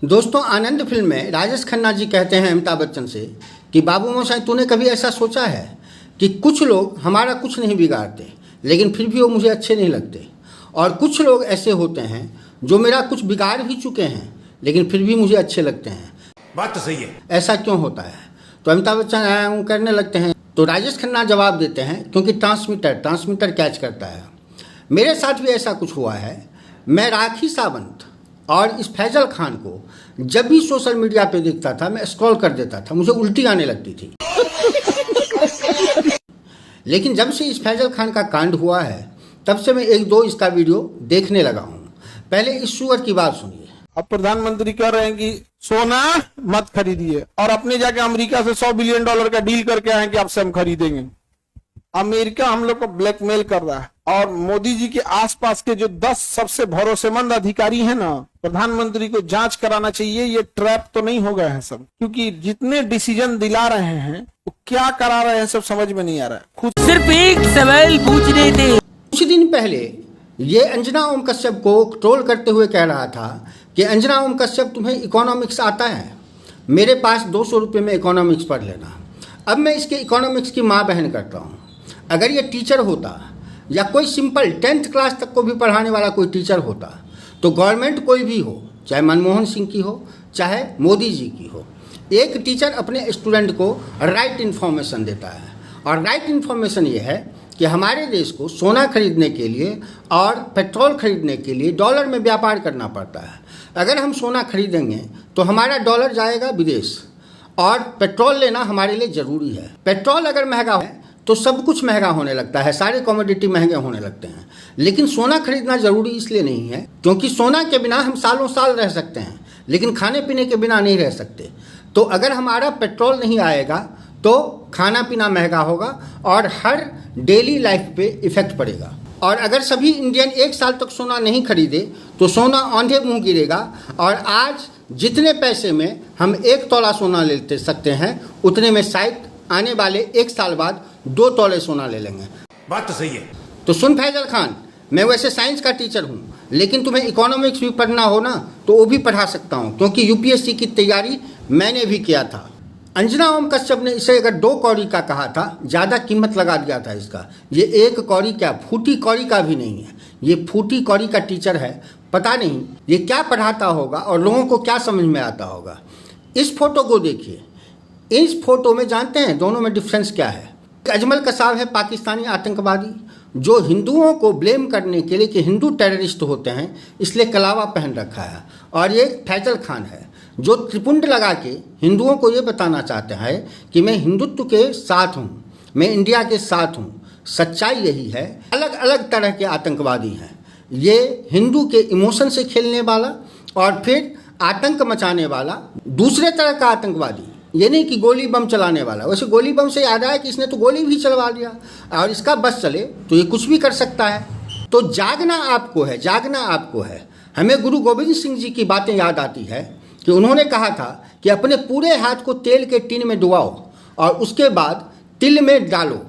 दोस्तों, आनंद फिल्म में राजेश खन्ना जी कहते हैं अमिताभ बच्चन से कि बाबू मोशाई, तूने कभी ऐसा सोचा है कि कुछ लोग हमारा कुछ नहीं बिगाड़ते लेकिन फिर भी वो मुझे अच्छे नहीं लगते, और कुछ लोग ऐसे होते हैं जो मेरा कुछ बिगाड़ भी चुके हैं लेकिन फिर भी मुझे अच्छे लगते हैं। बात तो सही है। ऐसा क्यों होता है? तो अमिताभ बच्चन करने लगते हैं। तो राजेश खन्ना जवाब देते हैं, क्योंकि ट्रांसमीटर कैच करता है। मेरे साथ भी ऐसा कुछ हुआ है। मैं राखी सावंत और इस फैजल खान को जब भी सोशल मीडिया पे देखता था मैं स्क्रॉल कर देता था, मुझे उल्टी आने लगती थी। लेकिन जब से इस फैजल खान का कांड हुआ है तब से मैं एक दो इसका वीडियो देखने लगा हूँ। पहले इस शुगर की बात सुनिए। अब प्रधानमंत्री कह रहे हैं कि सोना मत खरीदिए, और अपने जाके अमेरिका से $100 बिलियन का डील करके आए कि आपसे हम खरीदेंगे। अमेरिका हम लोग को ब्लैकमेल कर रहा है, और मोदी जी के आसपास के जो 10 सबसे भरोसेमंद अधिकारी हैं ना, प्रधानमंत्री को जांच कराना चाहिए ये ट्रैप तो नहीं हो गए हैं सब, क्योंकि जितने डिसीजन दिला रहे हैं वो क्या करा रहे हैं सब समझ में नहीं आ रहा है। खुद सिर्फ एक सवाल पूछने थे। कुछ दिन पहले ये अंजना ओम कश्यप को ट्रोल करते हुए कह रहा था कि अंजना ओम कश्यप, तुम्हें इकोनॉमिक्स आता है? मेरे पास 200 रुपये में इकोनॉमिक्स पढ़ लेना। अब मैं इसके इकोनॉमिक्स की माँ बहन करता हूँ। अगर ये टीचर होता या कोई सिंपल 10th क्लास तक को भी पढ़ाने वाला कोई टीचर होता तो गवर्नमेंट कोई भी हो, चाहे मनमोहन सिंह की हो चाहे मोदी जी की हो, एक टीचर अपने स्टूडेंट को राइट इन्फॉर्मेशन देता है। और राइट इन्फॉर्मेशन ये है कि हमारे देश को सोना खरीदने के लिए और पेट्रोल खरीदने के लिए डॉलर में व्यापार करना पड़ता है। अगर हम सोना खरीदेंगे तो हमारा डॉलर जाएगा विदेश, और पेट्रोल लेना हमारे लिए ज़रूरी है। पेट्रोल अगर महंगा है तो सब कुछ महंगा होने लगता है, सारे कमोडिटी महंगे होने लगते हैं। लेकिन सोना खरीदना ज़रूरी इसलिए नहीं है क्योंकि सोना के बिना हम सालों साल रह सकते हैं लेकिन खाने पीने के बिना नहीं रह सकते। तो अगर हमारा पेट्रोल नहीं आएगा तो खाना पीना महंगा होगा और हर डेली लाइफ पे इफ़ेक्ट पड़ेगा। और अगर सभी इंडियन 1 साल तक सोना नहीं खरीदे तो सोना औंधे मुँह गिरेगा, और आज जितने पैसे में हम 1 तोला सोना ले सकते हैं उतने में शायद आने वाले 1 साल बाद 2 तोले सोना ले लेंगे। बात तो सही है। तो सुन फैजल खान, मैं वैसे साइंस का टीचर हूँ लेकिन तुम्हें इकोनॉमिक्स भी पढ़ना हो ना तो वो भी पढ़ा सकता हूँ, क्योंकि यूपीएससी की तैयारी मैंने भी किया था। अंजना ओम कश्यप ने इसे अगर 2 कौड़ी का कहा था, ज़्यादा कीमत लगा दिया था इसका। ये 1 कौड़ी क्या, फूटी कौड़ी का भी नहीं है, ये फूटी कौड़ी का टीचर है। पता नहीं ये क्या पढ़ाता होगा और लोगों को क्या समझ में आता होगा। इस फोटो को देखिए। इस फोटो में जानते हैं दोनों में डिफरेंस क्या है? अजमल कसाब है पाकिस्तानी आतंकवादी जो हिंदुओं को ब्लेम करने के लिए कि हिंदू टेररिस्ट होते हैं इसलिए कलावा पहन रखा है, और ये फैजल खान है जो त्रिपुंड लगा के हिंदुओं को ये बताना चाहते हैं कि मैं हिंदुत्व के साथ हूँ, मैं इंडिया के साथ हूँ। सच्चाई यही है। अलग अलग तरह के आतंकवादी हैं। ये हिंदू के इमोशन से खेलने वाला और फिर आतंक मचाने वाला दूसरे तरह का आतंकवादी। ये नहीं कि गोली बम चलाने वाला। वैसे गोली बम से याद आया कि इसने तो गोली भी चलवा दिया, और इसका बस चले तो ये कुछ भी कर सकता है। तो जागना आपको है, जागना आपको है। हमें गुरु गोविंद सिंह जी की बातें याद आती है कि उन्होंने कहा था कि अपने पूरे हाथ को तेल के टिन में डुबाओ और उसके बाद तिल में डालो।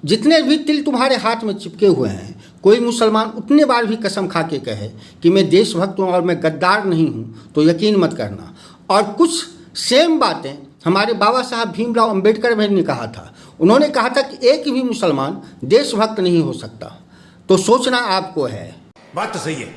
जितने भी तिल तुम्हारे हाथ में चिपके हुए हैं, कोई मुसलमान उतने बार भी कसम खा के कहे कि मैं देशभक्त हूँ और मैं गद्दार नहीं हूँ तो यकीन मत करना। और कुछ सेम बातें हमारे बाबा साहब भीमराव अंबेडकर ने कहा था। उन्होंने कहा था कि एक भी मुसलमान देशभक्त नहीं हो सकता। तो सोचना आपको है। बात तो सही है।